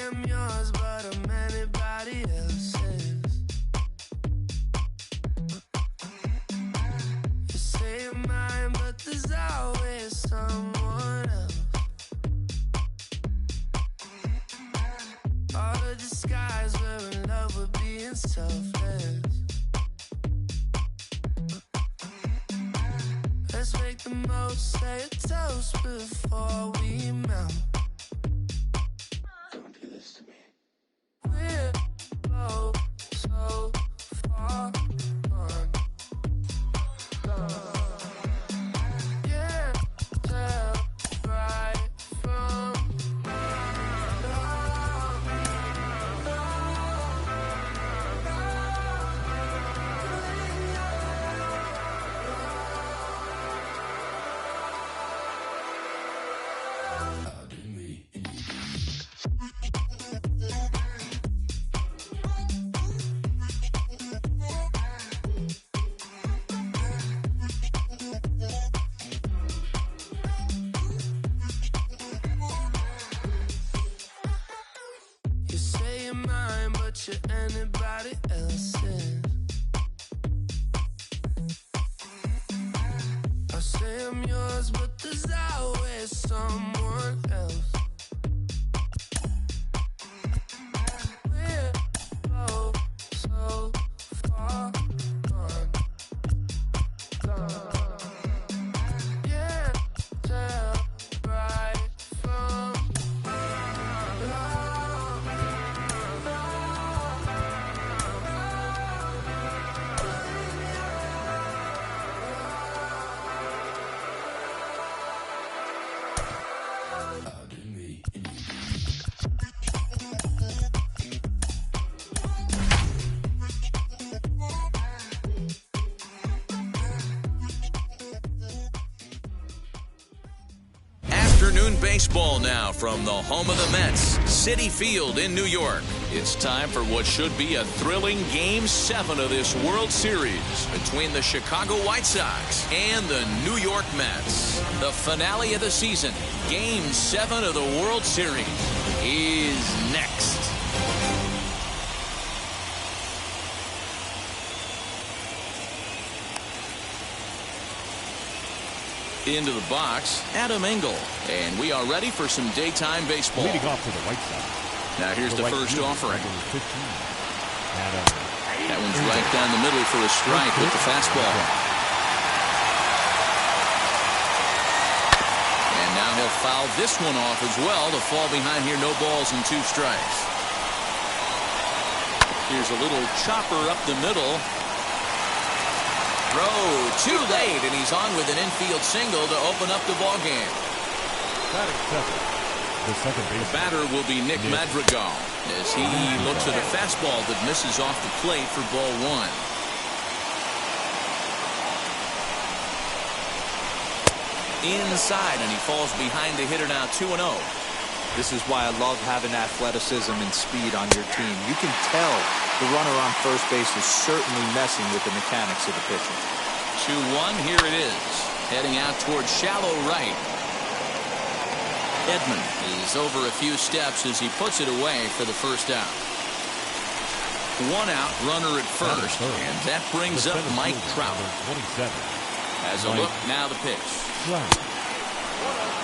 I'm yours, but I'm anybody else's. You say you're mine, but there's always someone else. All the disguise, we're in love with being selfless. Let's make the most, say a toast before we melt. Don't do this to me. We're both so far gone. Can't tell right from you say you're mine, but you're anybody else's. I say I'm yours, but there's always someone else. We're both so far gone. Can't tell right from Afternoon baseball now from the home of the Mets, Citi Field in New York. It's time for what should be a thrilling Game 7 of this World Series between the Chicago White Sox and the New York Mets. The finale of the season, Game 7 of the World Series, is next. Into the box, Adam Engel. And we are ready for some daytime baseball. Leading off for the White Sox. Now here's the first offering. That one's right down the middle for a strike with the fastball. And now he'll foul this one off as well to fall behind here. No balls and 2 strikes. Here's a little chopper up the middle. Throw too late, and he's on with an infield single to open up the ball game. The second base. The batter will be Nick Madrigal as he looks at a fastball that misses off the plate for ball 1. Inside, and he falls behind the hitter now 2-0. This is why I love having athleticism and speed on your team. You can tell the runner on first base is certainly messing with the mechanics of the pitcher. 2-1, here it is. Heading out towards shallow right. Edman is over a few steps as he puts it away for the first out. 1 out, runner at first, and that brings up Mike Trout. As a look, now the pitch.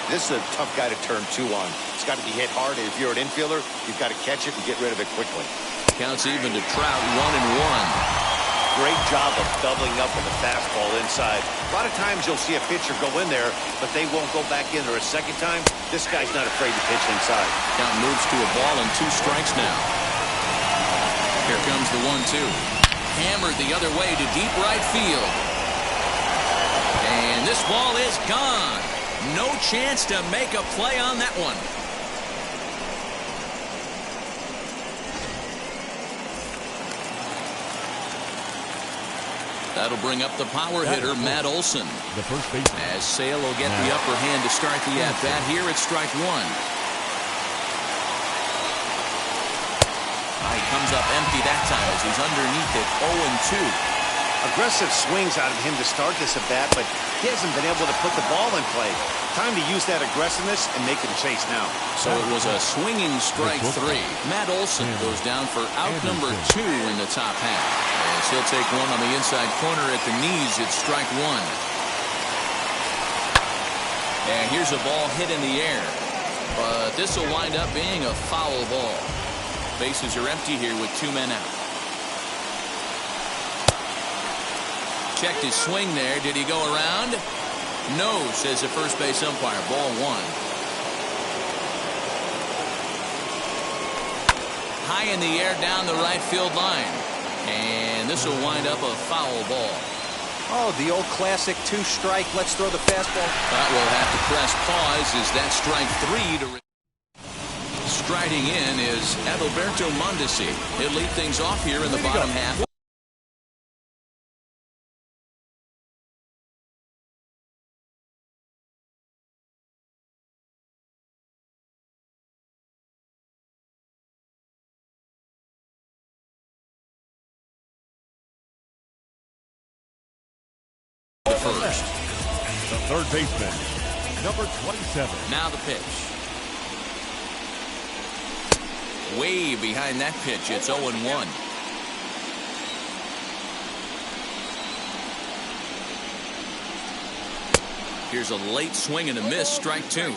This is a tough guy to turn 2 on. It's got to be hit hard, and if you're an infielder, you've got to catch it and get rid of it quickly. Counts even to Trout, 1-1. Great job of doubling up with the fastball inside. A lot of times you'll see a pitcher go in there, but they won't go back in there a second time. This guy's not afraid to pitch inside. Count moves to a ball and 2 strikes now. Here comes the 1-2. Hammered the other way to deep right field. And this ball is gone. No chance to make a play on that one. That'll bring up the power hitter, Matt Olson. The first baseman. As Sale will get the upper hand to start the at-bat here at strike 1. He comes up empty that time as he's underneath it, 0-2. Aggressive swings out of him to start this at bat, but he hasn't been able to put the ball in play. Time to use that aggressiveness and make him chase now. So it was a swinging strike 3. Matt Olson goes down for out number 2 in the top half. As he'll take one on the inside corner at the knees. It's strike 1. And here's a ball hit in the air. But this will wind up being a foul ball. Bases are empty here with 2 men out. Checked his swing there. Did he go around? No, says the first base umpire. Ball 1. High in the air down the right field line. And this will wind up a foul ball. Oh, the old classic 2-strike. Let's throw the fastball. That will have to press pause. Is that strike 3 to... Striding in is Adalberto Mondesi. He'll lead things off here in the bottom half. The first. The third baseman, number 27. Now the pitch. Way behind that pitch. It's 0-1. Here's a late swing and a miss. Strike 2.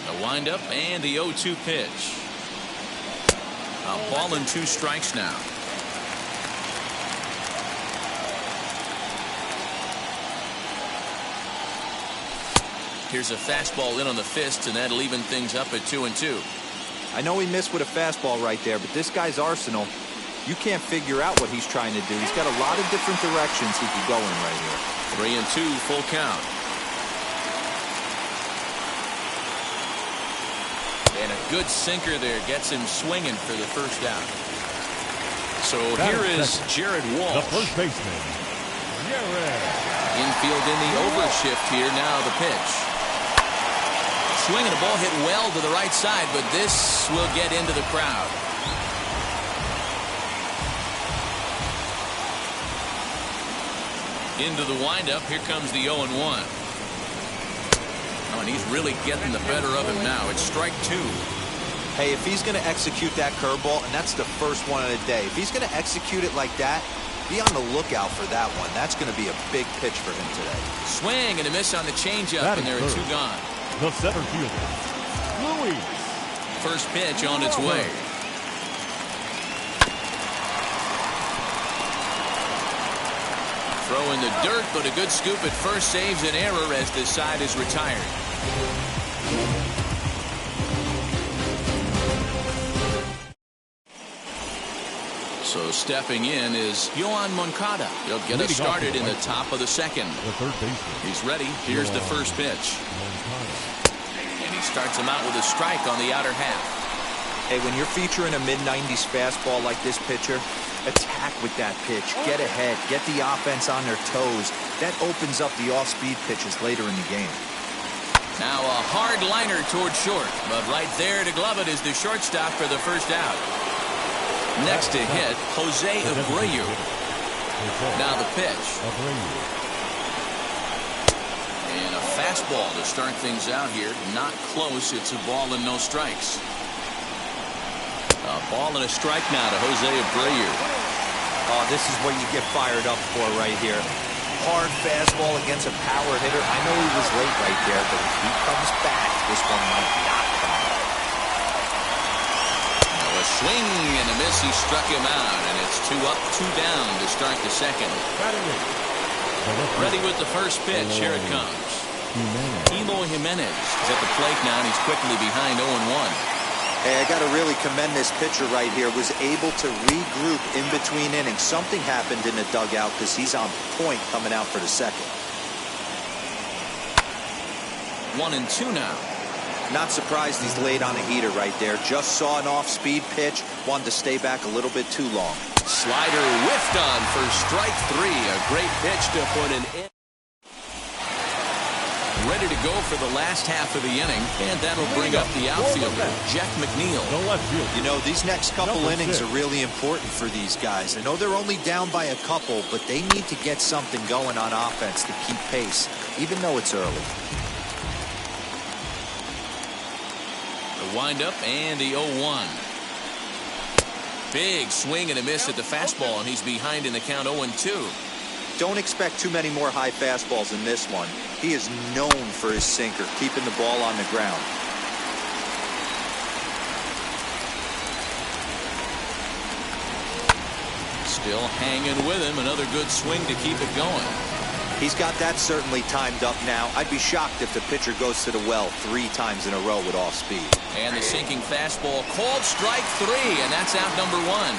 The windup and the 0-2 pitch. A ball and 2 strikes now. Here's a fastball in on the fist, and that'll even things up at 2-2. I know he missed with a fastball right there, but this guy's arsenal, you can't figure out what he's trying to do. He's got a lot of different directions he could go in right here. 3-2, full count. And a good sinker there gets him swinging for the first out. So here is Jared Walsh. The first baseman, Jared. Infield in the overshift here. Now the pitch. Swing and a ball hit well to the right side, but this will get into the crowd. Into the windup. Here comes the 0-1. Oh, and he's really getting the better of him now. It's strike 2. Hey, if he's going to execute that curveball, and that's the first one of the day, if he's going to execute it like that, be on the lookout for that one. That's going to be a big pitch for him today. Swing and a miss on the changeup, and there are 2 gone. The center fielder, Louis. First pitch on its way. Throw in the dirt, but a good scoop at first saves an error as this side is retired. So stepping in is Yoan Moncada. He'll get us started in the top of the second. The third baseman. He's ready. Here's the first pitch. And he starts him out with a strike on the outer half. Hey, when you're featuring a mid-90s fastball like this pitcher, attack with that pitch. Get ahead. Get the offense on their toes. That opens up the off-speed pitches later in the game. Now a hard liner toward short, but right there to glove it is the shortstop for the first out. Next to hit, Jose Abreu. Now the pitch. And a fastball to start things out here. Not close. It's a ball and no strikes. A ball and a strike now to Jose Abreu. Oh, this is what you get fired up for right here. Hard fastball against a power hitter. I know he was late right there, but if he comes back, this one might not come. Now a swing and a miss. He struck him out, and it's 2 up, 2 down to start the second. Ready with the first pitch. Here it comes. Eloy Jimenez is at the plate now, and he's quickly behind 0-1. Hey, I got to really commend this pitcher right here. Was able to regroup in between innings. Something happened in the dugout because he's on point coming out for the second. 1-2 now. Not surprised he's laid on a heater right there. Just saw an off-speed pitch. Wanted to stay back a little bit too long. Slider whiffed on for strike 3. A great pitch to put an end. Ready to go for the last half of the inning, and that'll bring up the outfielder, Jeff McNeil. The left field. You know, these next couple Number innings 6. are really important for these guys. I know they're only down by a couple, but they need to get something going on offense to keep pace, even though it's early. The windup and the 0-1. Big swing and a miss at the fastball, and he's behind in the count 0-2. Don't expect too many more high fastballs in this one. He is known for his sinker, keeping the ball on the ground. Still hanging with him. Another good swing to keep it going. He's got that certainly timed up now. I'd be shocked if the pitcher goes to the well 3 times in a row with off speed. And the sinking fastball called strike 3, and that's out number 1.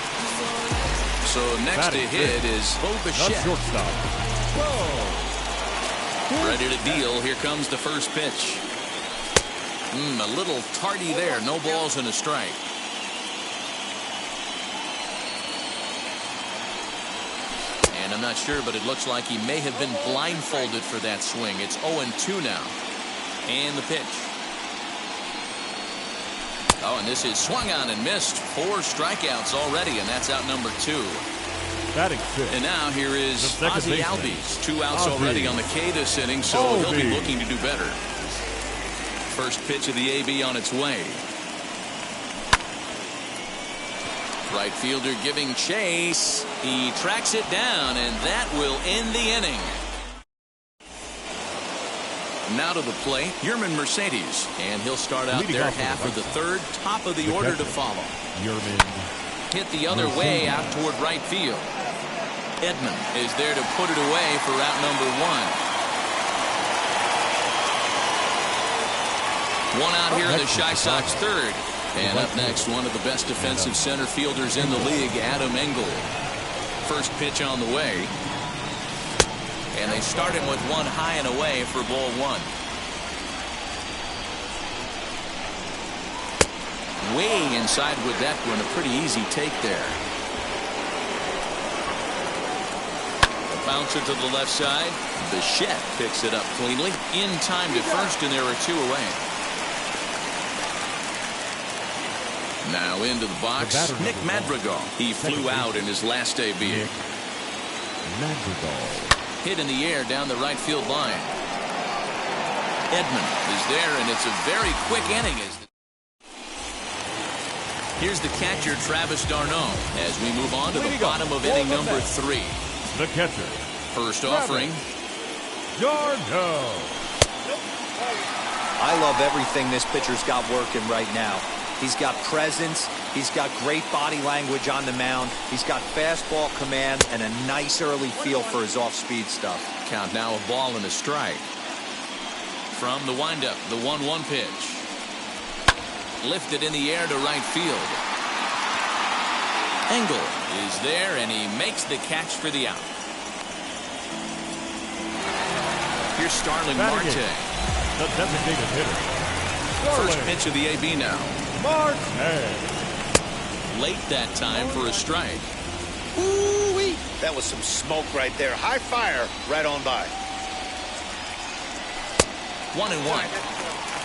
So next to hit is Bo Bichette. Shortstop. Ready to deal. Here comes the first pitch. A little tardy there. No balls and a strike. And I'm not sure, but it looks like he may have been blindfolded for that swing. It's 0-2 now. And the pitch. Oh, and this is swung on and missed. 4 strikeouts already, and that's out number 2. Batting 5th. And now here is Ozzie Albies. 2 outs Ozzie. already on the K this inning, so he'll be looking to do better. First pitch of the AB on its way. Right fielder giving chase. He tracks it down, and that will end the inning. Now to the plate, Yermin Mercedes, and he'll start out their half of the third, top of the order to follow. Yermin. Hit the other way out toward right field. Edman is there to put it away for out number 1. One out here in the Chi Sox third. And up next, one of the best defensive center fielders in the league, Adam Engel. First pitch on the way. And they start him with one high and away for ball 1. Way inside with that one. A pretty easy take there. A bouncer to the left side. Bichette picks it up cleanly. In time to first, and there are 2 away. Now into the box, Nick Madrigal. He flew out in his last AB. Madrigal. Hit in the air down the right field line. Edman is there, and it's a very quick inning. Here's the catcher, Travis d'Arnaud, as we move on to the bottom of inning number 3. The catcher. First offering. d'Arnaud. I love everything this pitcher's got working right now. He's got presence. He's got great body language on the mound. He's got fastball command and a nice early feel for his off-speed stuff. Count now a ball and a strike. From the windup, the 1-1 pitch. Lifted in the air to right field. Engel is there, and he makes the catch for the out. Here's Starling Marte. The designated hitter. First pitch of the AB now. Marte. Late that time for a strike. Ooh-wee. That was some smoke right there. High fire right on by. 1-1.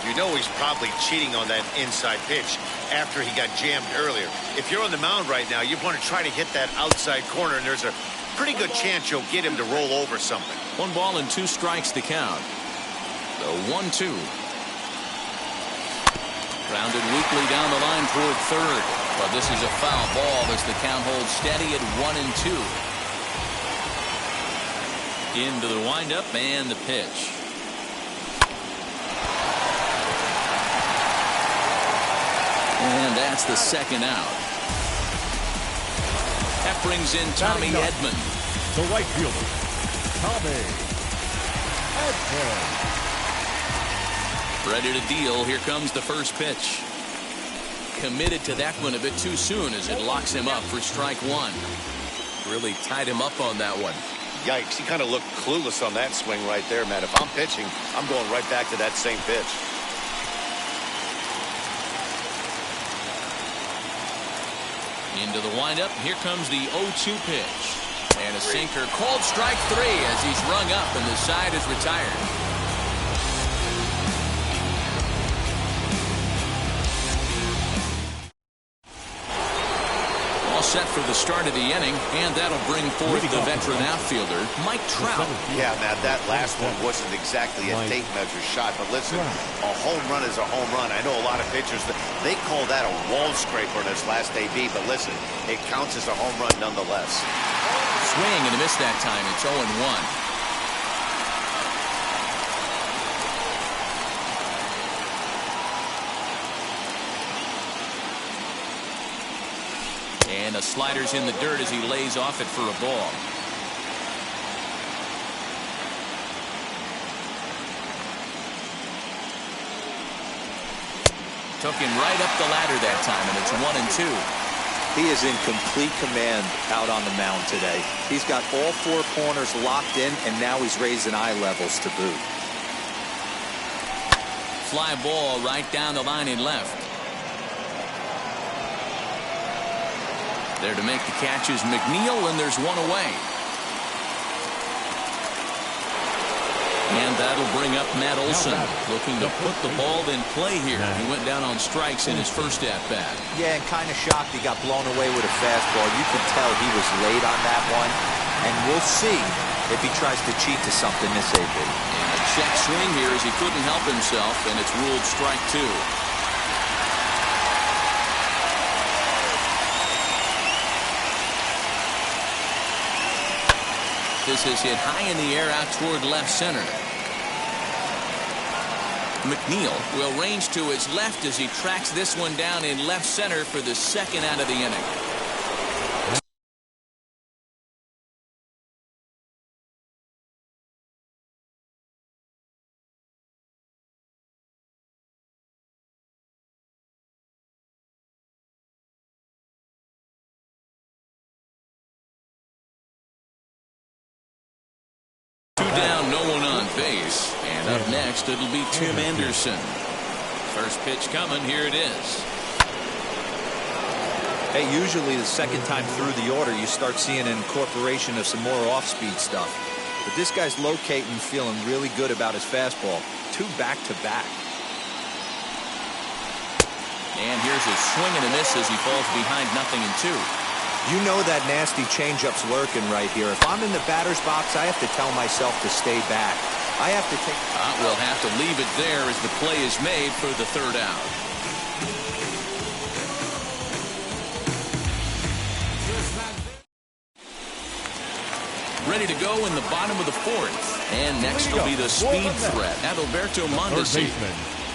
You know he's probably cheating on that inside pitch after he got jammed earlier. If you're on the mound right now, you want to try to hit that outside corner, and there's a pretty good chance you'll get him to roll over something. 1 ball and 2 strikes to count. The 1-2. Grounded weakly down the line toward third. But this is a foul ball as the count holds steady at 1-2. Into the windup and the pitch. And that's the second out. That brings in Tommy Edman. The right fielder, Tommy Edman. Ready to deal. Here comes the first pitch. Committed to that one a bit too soon as it locks him up for strike 1. Really tied him up on that one. Yikes, he kind of looked clueless on that swing right there, man. If I'm pitching, I'm going right back to that same pitch. Into the windup. Here comes the 0-2 pitch. And a sinker called strike 3 as he's rung up and the side is retired. set for the start of the inning, and that'll bring forth the veteran outfielder, Mike Trout. Yeah, Matt, that last one wasn't exactly a tape measure shot, but listen, a home run is a home run. I know a lot of pitchers, they call that a wall scraper in his last AB, but listen, it counts as a home run nonetheless. Swing and a miss that time. It's 0-1. And the slider's in the dirt as he lays off it for a ball. Took him right up the ladder that time, and it's 1-2. He is in complete command out on the mound today. He's got all four corners locked in, and now he's raising eye levels to boot. Fly ball right down the line in left. There to make the catch is McNeil, and there's one away. And that'll bring up Matt Olson, looking to put the ball in play here. He went down on strikes in his first at-bat. Yeah, and kind of shocked he got blown away with a fastball. You could tell he was late on that one. And we'll see if he tries to cheat to something this AB. And a check swing here as he couldn't help himself, and it's ruled strike two. This is hit high in the air out toward left center. McNeil will range to his left as he tracks this one down in left center for the second out of the inning. Down, no one on base. And up next, it'll be Tim Anderson. First pitch coming. Here it is. Hey, usually the second time through the order, you start seeing an incorporation of some more off-speed stuff. But this guy's locating, feeling really good about his fastball. 2 back-to-back. And here's a swing and a miss as he falls behind 0-2. You know that nasty changeup's lurking right here. If I'm in the batter's box, I have to tell myself to stay back. I have to take... We'll have to leave it there as the play is made for the third out. Ready to go in the bottom of the fourth. And next will be the speed threat, Adalberto Mondesi.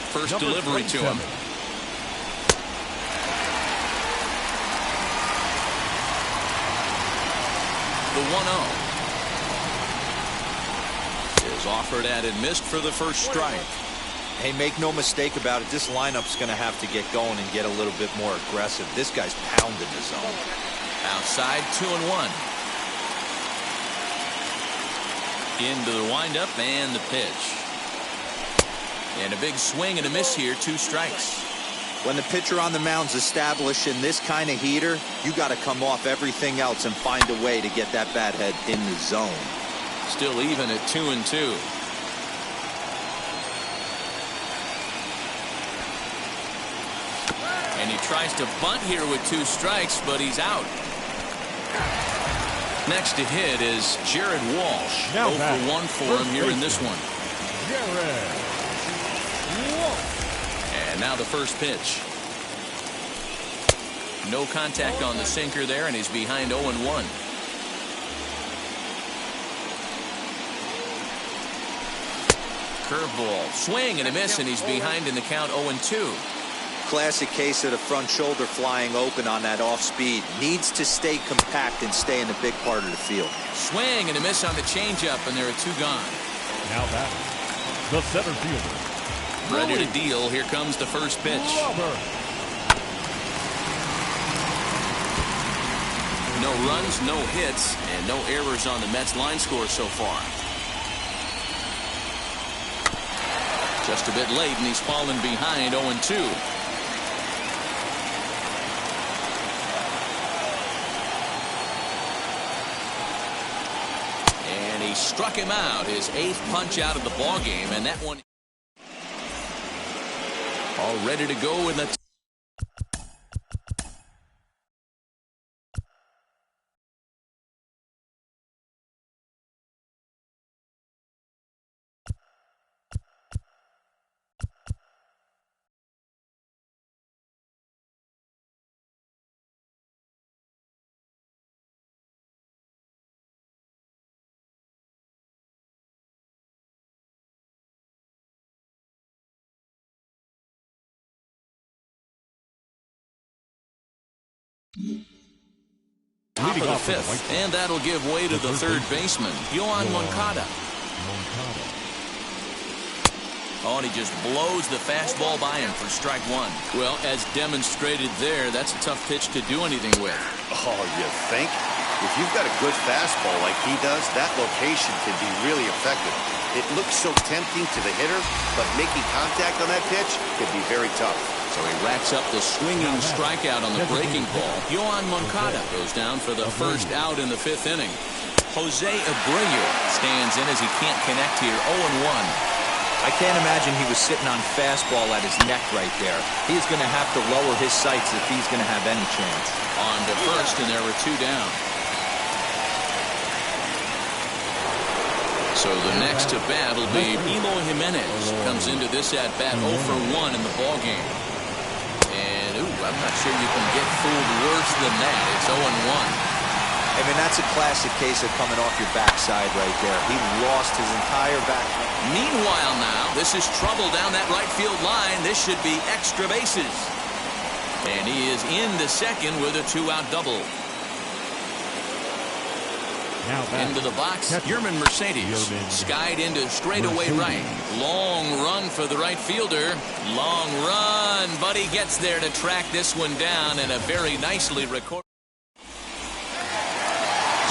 First delivery to him. The 1-0 is offered at and missed for the first strike. Hey, make no mistake about it. This lineup's going to have to get going and get a little bit more aggressive. This guy's pounding the zone. Outside, 2-1. Into the windup and the pitch. And a big swing and a miss here. 2 strikes. When the pitcher on the mound's establishing this kind of heater, you got to come off everything else and find a way to get that bat head in the zone. Still even at 2-2. And he tries to bunt here with 2 strikes, but he's out. Next to hit is Jared Walsh. 0 for 1 for him here in this one. And now the first pitch. No contact on the sinker there, and he's behind 0-1. Curveball, swing and a miss, and he's behind in the count 0-2. Classic case of the front shoulder flying open on that off speed. Needs to stay compact and stay in the big part of the field. Swing and a miss on the changeup, and there are 2 gone. Now back, the center fielder. Ready to deal. Here comes the first pitch. No runs, no hits, and no errors on the Mets line score so far. Just a bit late, and he's fallen behind 0-2. And he struck him out, his 8th punch out of the ball game, and that one all ready to go in the Top of the fifth, and that'll give way to the third baseman, Yoan Moncada. Oh, and he just blows the fastball by him for strike one. Well, as demonstrated there, that's a tough pitch to do anything with. Oh, you think? If you've got a good fastball like he does, that location can be really effective. It looks so tempting to the hitter, but making contact on that pitch could be very tough. So he racks up the swinging strikeout on the breaking ball. Yoan Moncada goes down for the first out in the fifth inning. Jose Abreu stands in as he can't connect here. 0-1. I can't imagine he was sitting on fastball at his neck right there. He's going to have to lower his sights if he's going to have any chance. On to first, and there were two down. So the next to bat will be Eloy Jimenez. Comes into this at bat 0 for 1 in the ballgame. And, I'm not sure you can get fooled worse than that. It's 0-1. I mean, that's a classic case of coming off your backside right there. He lost his entire back. Meanwhile now, this is trouble down that right field line. This should be extra bases. And he is in the second with a two-out double. Into the box, Yermin Mercedes. Skied into straightaway right. Long run for the right fielder. Long run, but he gets there to track this one down, and a very nicely recorded.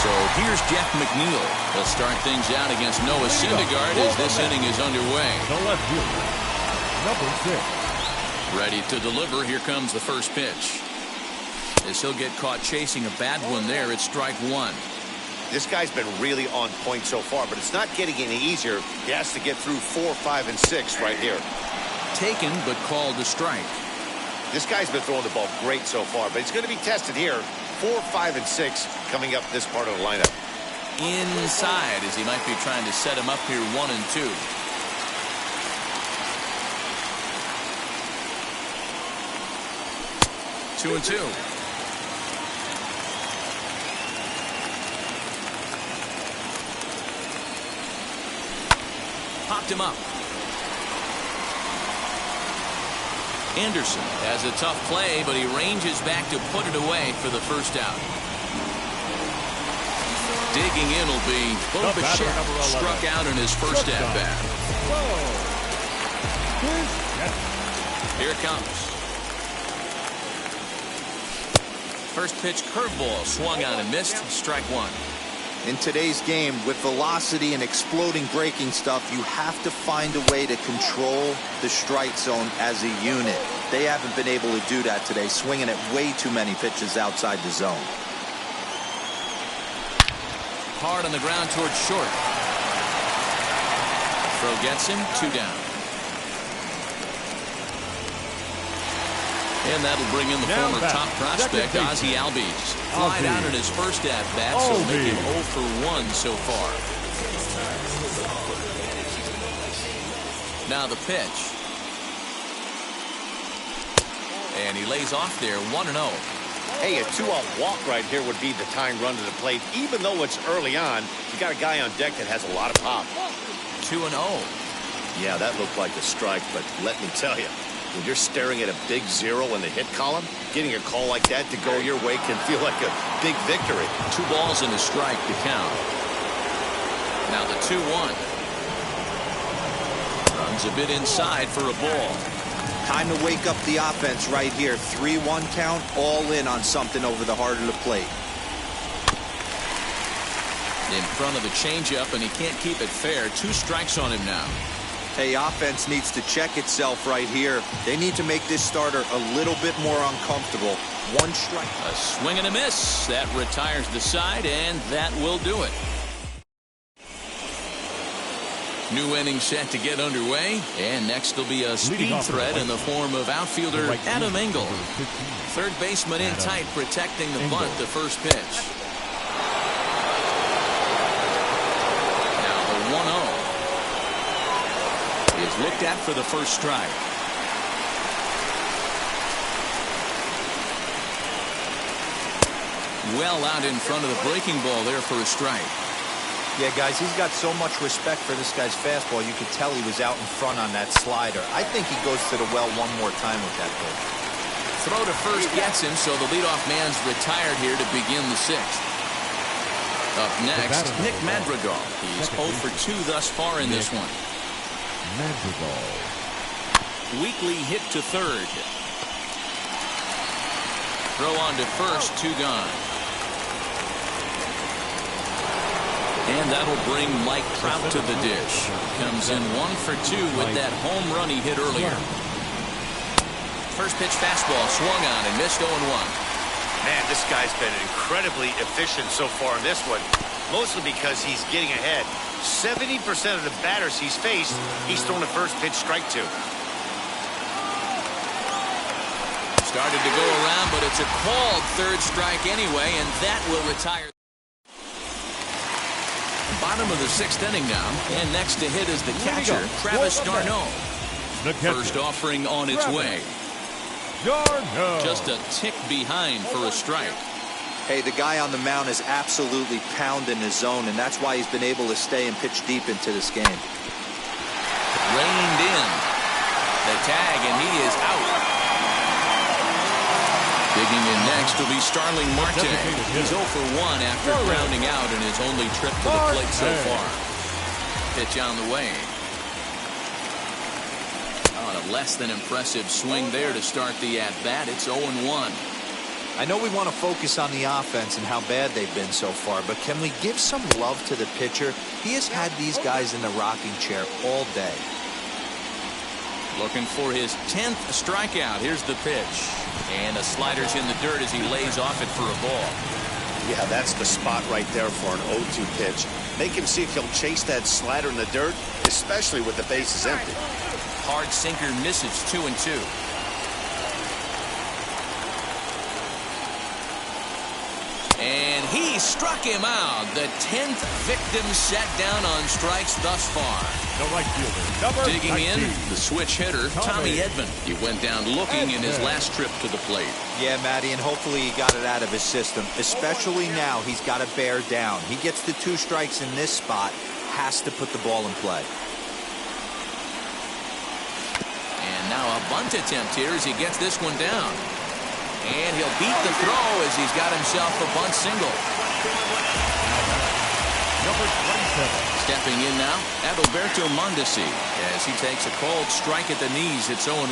So here's Jeff McNeil. He'll start things out against Noah Syndergaard as this inning is underway. The left fielder, number 6. Ready to deliver. Here comes the first pitch. As he'll get caught chasing a bad one there, it's strike one. This guy's been really on point so far, but it's not getting any easier. He has to get through 4, 5, and 6 right here. Taken, but called a strike. This guy's been throwing the ball great so far, but he's going to be tested here. 4, 5, and 6 coming up this part of the lineup. Inside, as he might be trying to set him up here 1 and 2. Two and two. Popped him up. Anderson has a tough play, but he ranges back to put it away for the first out. Digging in will be Bo Bichette, struck out in his first at-bat. Here it comes. First pitch curveball swung on and missed. Strike one. In today's game, with velocity and exploding breaking stuff, you have to find a way to control the strike zone as a unit. They haven't been able to do that today, swinging at way too many pitches outside the zone. Hard on the ground towards short. Throw gets him, 2 down. And that'll bring in the former top prospect, Ozzie Albies. Flied out in his first at-bat, so make him 0 for 1 so far. Now the pitch. And he lays off there, 1-0. Hey, a 2-out walk right here would be the tying run to the plate. Even though it's early on, you got a guy on deck that has a lot of pop. 2-0. Yeah, that looked like a strike, but let me tell you, when you're staring at a big 0 in the hit column, getting a call like that to go your way can feel like a big victory. 2 balls and a strike to count. Now the 2-1. Runs a bit inside for a ball. Time to wake up the offense right here. 3-1 count, all in on something over the heart of the plate. In front of the changeup, and he can't keep it fair. 2 strikes on him now. Hey, offense needs to check itself right here. They need to make this starter a little bit more uncomfortable. 1 strike. A swing and a miss. That retires the side, and that will do it. New inning set to get underway, and next will be a speed threat in the form of outfielder Adam Engel. Third baseman in tight, protecting the bunt, the first pitch. Now the 1-0 is looked at for the first strike. Well out in front of the breaking ball there for a strike. Yeah, guys, he's got so much respect for this guy's fastball. You could tell he was out in front on that slider. I think he goes to the well one more time with that pitch. Throw to first gets him, so the leadoff man's retired here to begin the sixth. Up next, Nick Madrigal. He's 0 for 2 thus far in this one. Madrigal. Weekly hit to third. Throw on to first, 2 gone. And that'll bring Mike Trout to the dish. Comes in 1 for 2 with that home run he hit earlier. First pitch fastball swung on and missed 0-1. Man, this guy's been incredibly efficient so far in this one, mostly because he's getting ahead. 70% of the batters he's faced, he's thrown a first pitch strike to. Started to go around, but it's a called third strike anyway, and that will retire. Bottom of the 6th inning now, and next to hit is the catcher, Travis d'Arnaud. First offering on its way. Just a tick behind for a strike. Hey, the guy on the mound is absolutely pounding his zone, and that's why he's been able to stay and pitch deep into this game. Reined in. The tag, and he is out. Digging in next will be Starling Marte. He's 0 for 1 after grounding out in his only trip to the plate so far. Pitch on the way. Oh, a less than impressive swing there to start the at-bat. It's 0-1. I know we want to focus on the offense and how bad they've been so far, but can we give some love to the pitcher? He has had these guys in the rocking chair all day. Looking for his 10th strikeout. Here's the pitch. And the slider's in the dirt as he lays off it for a ball. Yeah, that's the spot right there for an 0-2 pitch. Make him see if he'll chase that slider in the dirt, especially with the bases empty. Hard sinker misses, 2-2. And he struck him out. The 10th victim set down on strikes thus far. The right fielder, Digging 19. in, the switch hitter, Tommy Edman. He went down looking in his last trip to the plate. Yeah, Matty, and hopefully he got it out of his system. Especially now, he's got to bear down. He gets the 2 strikes in this spot, has to put the ball in play. And now a bunt attempt here as he gets this one down. And he'll beat the throw as he's got himself a bunt single. Number 27. Stepping in now, Adalberto Mondesi as he takes a called strike at the knees. It's 0-1.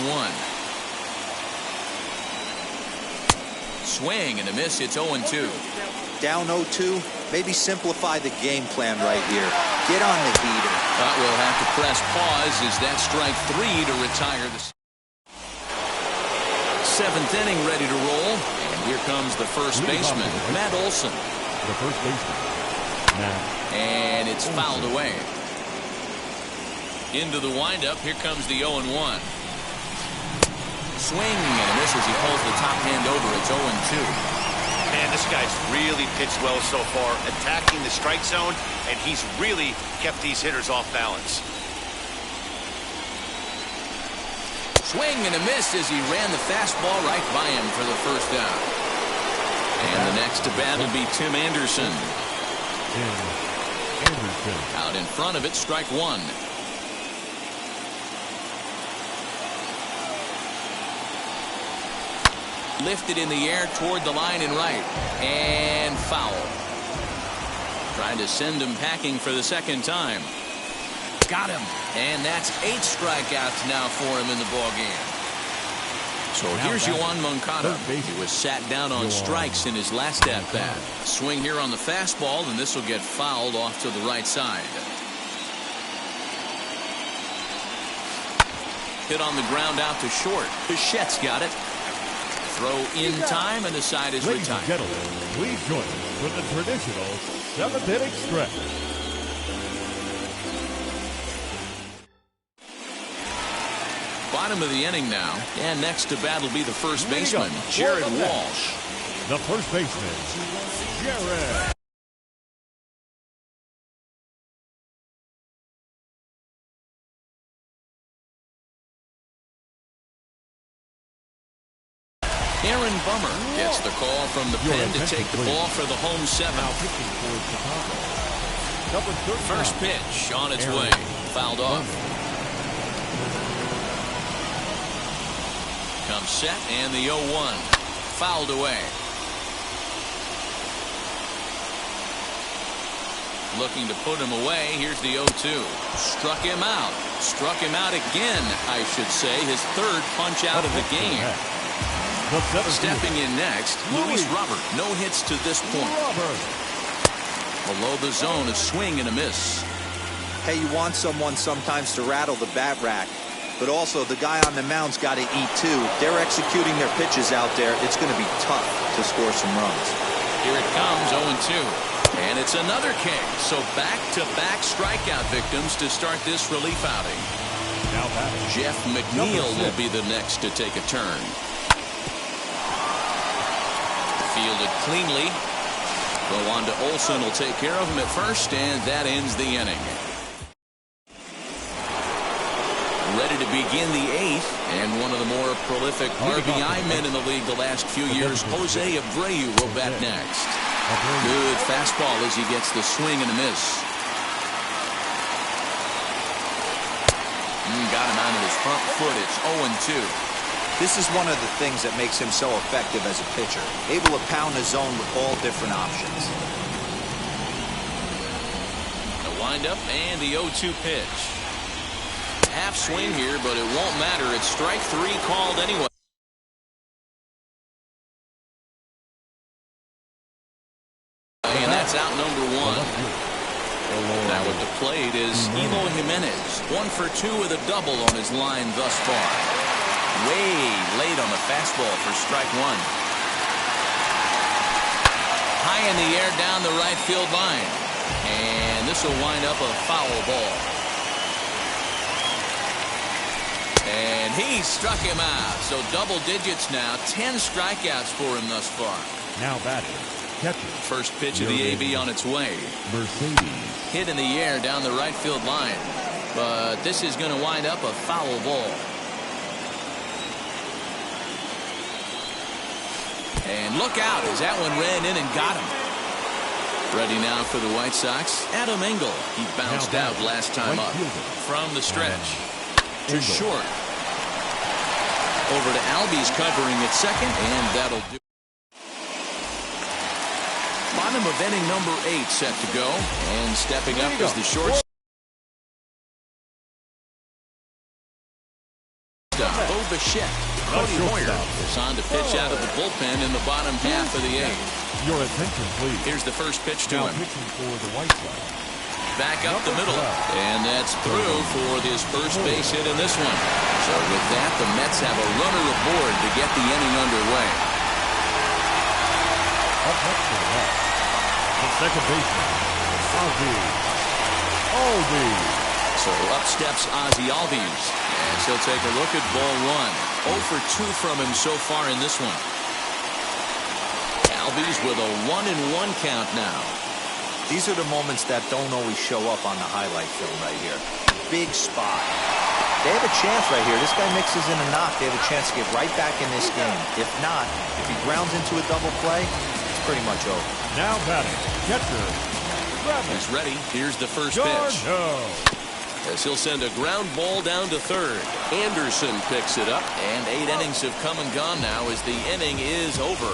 Swing and a miss. It's 0-2. Down 0-2, maybe simplify the game plan right here. Get on the heater. But we'll have to press pause as that strike 3 to retire the 7th inning ready to roll. And here comes the first baseman, Matt Olson. The first baseman, Matt. And it's fouled away. Into the windup. Here comes the 0-1. Swing and a miss as he pulls the top hand over. It's 0-2. Man, this guy's really pitched well so far, attacking the strike zone, and he's really kept these hitters off balance. Swing and a miss as he ran the fastball right by him for the first down. And the next to bat will be Tim Anderson. Out in front of it, strike 1. Lifted in the air toward the line and right. And foul. Trying to send him packing for the second time. Got him. And that's 8 strikeouts now for him in the ballgame. So here's Yoan Moncada. He was sat down on strikes in his last at-bat. Swing here on the fastball, and this will get fouled off to the right side. Hit on the ground out to short. Bichette's got it. Throw in time, and the side is Ladies and retired. gentlemen, please join us for the traditional 7th inning stretch. Bottom of the inning now, and next to bat will be the first baseman, Jared Walsh. The first baseman, Jared. Aaron Bummer gets the call from the pen to take the ball for the home 7. First pitch on its way, fouled off. comes set, and the 0-1. Fouled away. Looking to put him away. Here's the 0-2. Struck him out. Struck him out again, I should say. His third punch out of the game. Stepping in next, Luis Robert. No hits to this point. Below the zone, a swing and a miss. Hey, you want someone sometimes to rattle the bat rack, but also the guy on the mound's got to eat too. They're executing their pitches out there. It's going to be tough to score some runs. Here it comes, 0-2. And it's another K. So back-to-back strikeout victims to start this relief outing. Now Jeff McNeil will be the next to take a turn. Fielded cleanly. Go on to Olson, will take care of him at first, and that ends the inning. Ready to begin the 8th, and one of the more prolific RBI men in the league the last few years, Jose Abreu, will bat next. Good fastball as he gets the swing and a miss. Got him out of his front foot. It's 0-2. This is one of the things that makes him so effective as a pitcher. Able to pound the zone with all different options. The windup and the 0-2 pitch. Half swing here, but it won't matter. It's strike 3 called anyway. And that's out number 1. Now at the plate is Eloy Jimenez. 1 for 2 with a double on his line thus far. Way late on the fastball for strike 1. High in the air down the right field line. And this will wind up a foul ball. And he struck him out. So double digits now. 10 strikeouts for him thus far. Now batting. Catcher. First pitch of the AB on its way. Mercedes. Hit in the air down the right field line. But this is going to wind up a foul ball. And look out as that one ran in and got him. Ready now for the White Sox, Adam Engel. He bounced out last time up. From the stretch to short. Over to Albies covering at second, and that'll do. Bottom of inning number 8 set to go, and stepping up is the shortstop. Bo Bichette. Cody Moyer is on to pitch out of the bullpen in the bottom half of the 8th. Your attention, please. Here's the first pitch to him. Pitching for the White Sox. Back up the middle, and that's through for his first base hit in this one. So with that, the Mets have a runner aboard to get the inning underway. Up next for the Mets, the second baseman, Ozzie Albies. So up steps Ozzie Albies, and he'll take a look at ball 1. 0 for 2 from him so far in this one. Albies with a 1-1 count now. These are the moments that don't always show up on the highlight film right here. Big spot. They have a chance right here. This guy mixes in a knock. They have a chance to get right back in this game. If not, if he grounds into a double play, it's pretty much over. Now batting, catcher. He's ready. Here's the first pitch. As he'll send a ground ball down to third. Anderson picks it up, and 8 innings have come and gone now as the inning is over.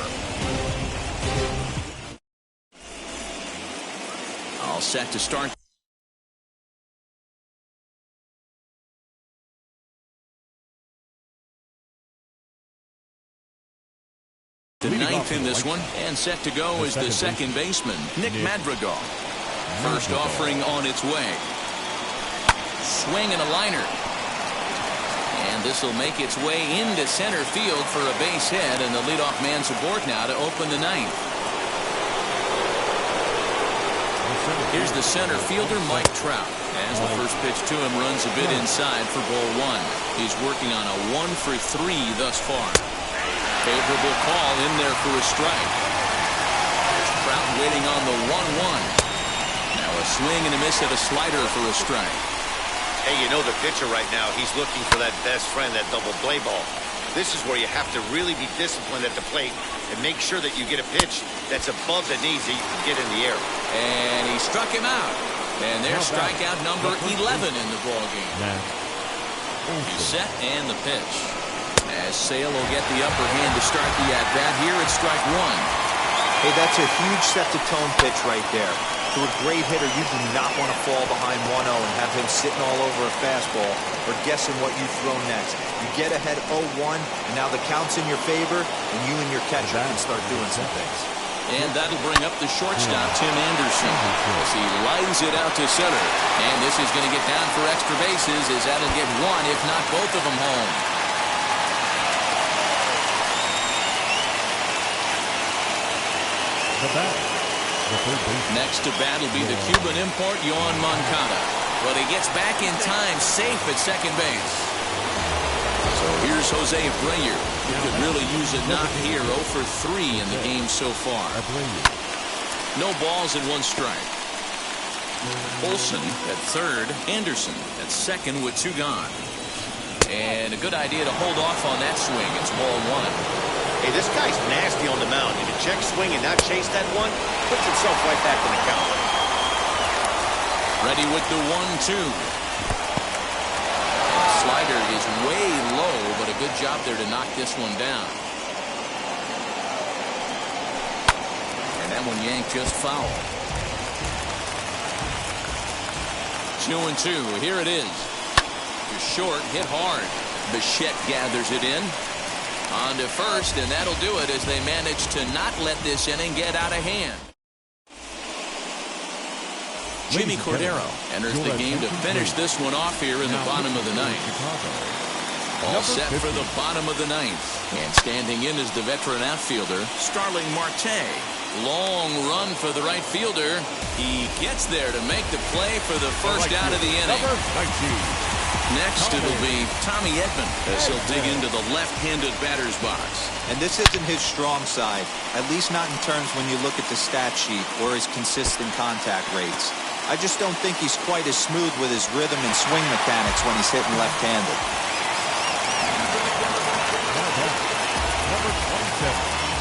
All set to start. The 9th in this one, and set to go is the second baseman, Nick Madrigal. First offering on its way. Swing and a liner. And this will make its way into center field for a base hit, and the leadoff man's aboard now to open the 9th. Here's the center fielder, Mike Trout. As the first pitch to him runs a bit inside for ball 1. He's working on a 1 for 3 thus far. Favorable call in there for a strike. There's Trout waiting on the 1-1. Now a swing and a miss at a slider for a strike. Hey, you know the pitcher right now, he's looking for that best friend, that double play ball. This is where you have to really be disciplined at the plate and make sure that you get a pitch that's above the knees that you can get in the air. And he struck him out. And there's strikeout number 11 in the ballgame. He's set and the pitch. As Sale will get the upper hand to start the at-bat here at strike one. Hey, that's a huge set-the-tone pitch right there. To a great hitter, you do not want to fall behind 1-0 and have him sitting all over a fastball or guessing what you throw next. You get ahead 0-1, and now the count's in your favor, and you and your catcher can start doing some things. And that'll bring up the shortstop, Tim Anderson, as he lines it out to center. And this is going to get down for extra bases, as that'll get one, if not both of them, home. The batter, the third baseman. Next to bat will be the Cuban import, Yoan Moncada. But he gets back in time, safe at second base. So here's Jose Abreu. He could really use a knock here, 0 for 3 in the game so far. No balls and one strike. Olson at third, Anderson at second with 2 gone. And a good idea to hold off on that swing. It's ball 1. Hey, this guy's nasty on the mound. If you check swing and not chase that one, puts himself right back in the count. Ready with the 1-2. Slider is way low, but a good job there to knock this one down. And that one yanked just foul. 2-2. Here it is. Short, hit hard. Bichette gathers it in. On to first, and that'll do it as they manage to not let this inning get out of hand. Jimmy Cordero enters the game to finish this one off here in the bottom of the ninth. All set for the bottom of the ninth. And standing in is the veteran outfielder, Starling Marte. Long run for the right fielder. He gets there to make the play for the first out of the inning. Next, it'll be Tommy Edman as he'll dig into the left-handed batter's box. And this isn't his strong side, at least not in terms when you look at the stat sheet or his consistent contact rates. I just don't think he's quite as smooth with his rhythm and swing mechanics when he's hitting left-handed.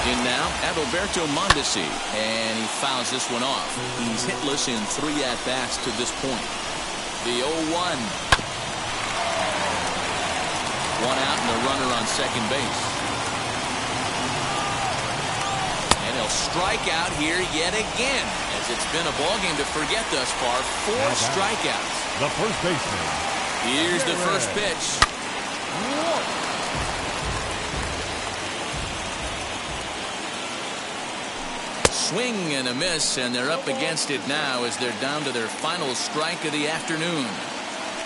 In now, Adalberto Mondesi, and he fouls this one off. He's hitless in 3 at-bats to this point. The 0-1. 1 out and a runner on second base. And he'll strike out here yet again, as it's been a ballgame to forget thus far. 4 strikeouts. The first baseman. Here's the first pitch. Swing and a miss, and they're up against it now as they're down to their final strike of the afternoon.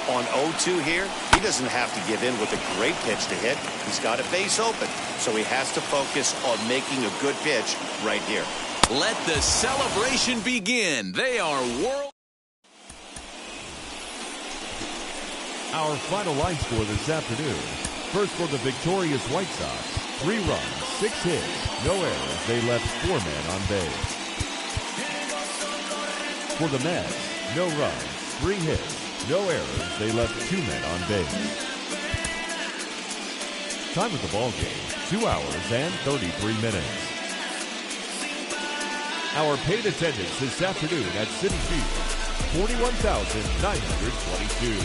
On 0-2 here, he doesn't have to give in with a great pitch to hit. He's got a base open, so he has to focus on making a good pitch right here. Let the celebration begin. They are world. Our final line score this afternoon. First for the victorious White Sox, 3 runs, 6 hits, no errors. They left 4 men on base. For the Mets, no runs, 3 hits. No errors. They left 2 men on base. Time of the ball game, 2 hours and 33 minutes. Our paid attendance this afternoon at Citi Field, 41,922.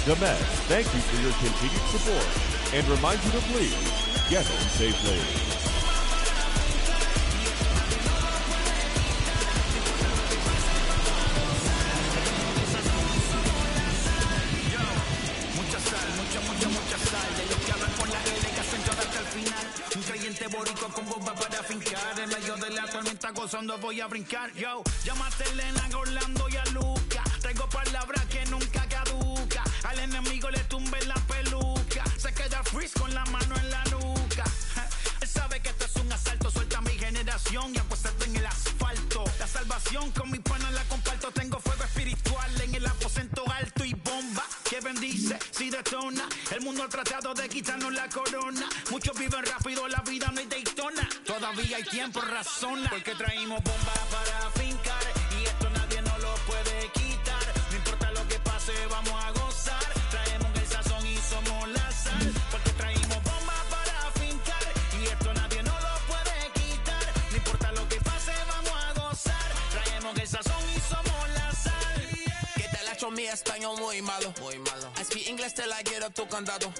The Mets thank you for your continued support and remind you to please get home safely. Gozando voy a brincar, yo. Llámate a Elena, a Orlando y a Luca. Traigo palabras que nunca caduca. Al enemigo le tumbe la peluca. Se queda freeze con la mano en la nuca. Él sabe que esto es un asalto. Suelta mi generación y apuéstate en el asfalto. La salvación con mi pana la comparto. Tengo fuego espiritual en el aposento alto y bomba que bendice si detona. El mundo ha tratado de quitarnos la corona. Muchos viven rápido, la vida no hay Daytona. Todavía hay tiempo, razona. Porque traímos bombas para fincar. Y esto nadie nos lo puede quitar. No importa lo que pase, vamos a gozar. Traemos el sazón y somos la sal. Porque traímos bombas para fincar. Y esto nadie nos lo puede quitar. No importa lo que pase, vamos a gozar. Traemos el sazón y somos la sal. ¿Qué tal la muchacho, mi español muy malo. I speak English till I get up tu condado.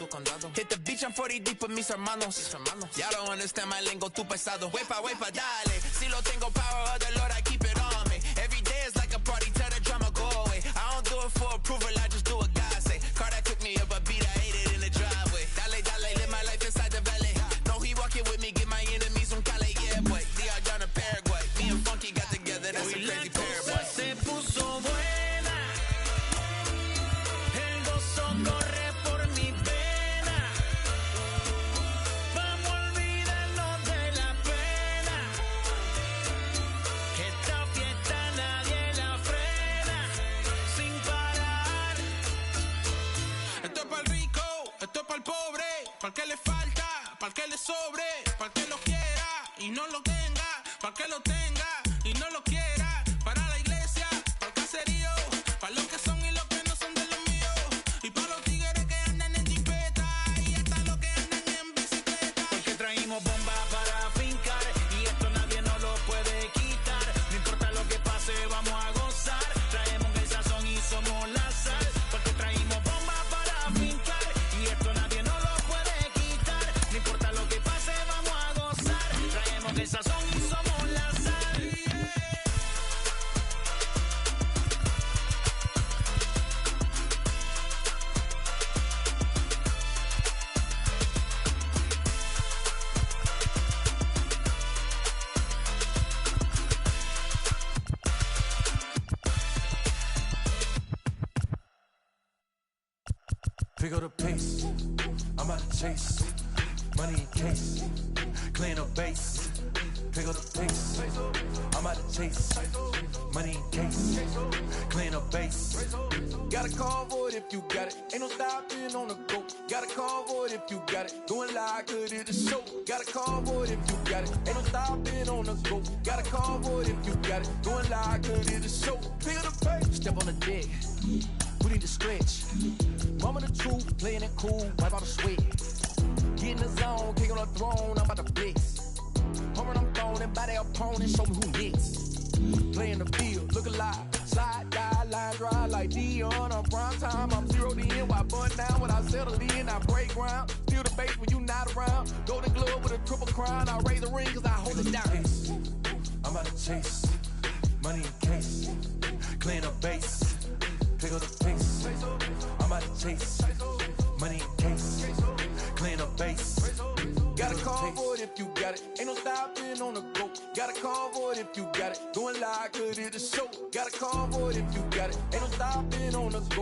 Hit the beach, I'm 40 deep with mis hermanos. Y'all don't understand my lingo, tu pesado. Wepa, dale. Si lo tengo power of the Lord, I keep it on me. Every day is like a party, tell the drama go away. I don't do it for approval, I just do what God say. Car that cook me up a beat, I ate it in the driveway. Dale, live my life inside the valley. No, he walking with me, get my enemies un Cali, yeah, boy. DR down to Paraguay. Me and Funky got together, that's a crazy pair, boy. Se puso buena, el gozo corre por mi pena. Vamos a olvidarnos de la pena, que esta fiesta nadie la frena, sin parar. Esto es para el rico, esto es para el pobre, para el que le falta, para el que le sobre, para el que lo quiera y no lo tenga, para el que lo tenga y no lo quiera, para la iglesia, para el caserío, para los que son y los que no son de los míos, y para los tigres que andan en jipeta y hasta los que andan en bicicleta. Porque traímos bomba para fincar y esto nadie nos lo puede quitar. No importa lo que pase, vamos a gozar. Traemos el sazón y somos la sal. Porque traímos bomba para fincar y esto nadie nos lo puede quitar. No importa lo que pase, vamos a gozar. Traemos el sazón y somos la sal. Pick up the pace, I'm out to chase. Money in case, clean up base. Pick up the pace, I'm out to chase. Money in case, clean up base. Got a call for it if you got it. Ain't no stopping on the go. Got a call for it if you got it. Going live, good at the show. Got a call for it if you got it. Ain't no stopping on the go. Got a call for it if you got it. Going live, good at the show. Pick up the pace. Step on the deck. We need to stretch. Mama the truth, playing it cool, wipe out the sweat. Get in the zone, kick on the throne, I'm about to flex. Home I'm throwing by their opponent, show me who next. Play in the field, look alive. Slide, die, line drive like Dion on prime time. I'm 0 to end, why bun down when I settle in, I break ground. Feel the bass when you not around. Golden glove with a triple crown, I raise the ring cause I hold it down. I'm out to chase. Money in case, clean up base. Pick up the pace, I'm out to chase. Money in case, clean up base. Got a call for it if you got it. Ain't no stopping on the go. Got a call for it if you got it. Going live, good at the show. Got a call for it if you got it. Ain't no stopping on the go.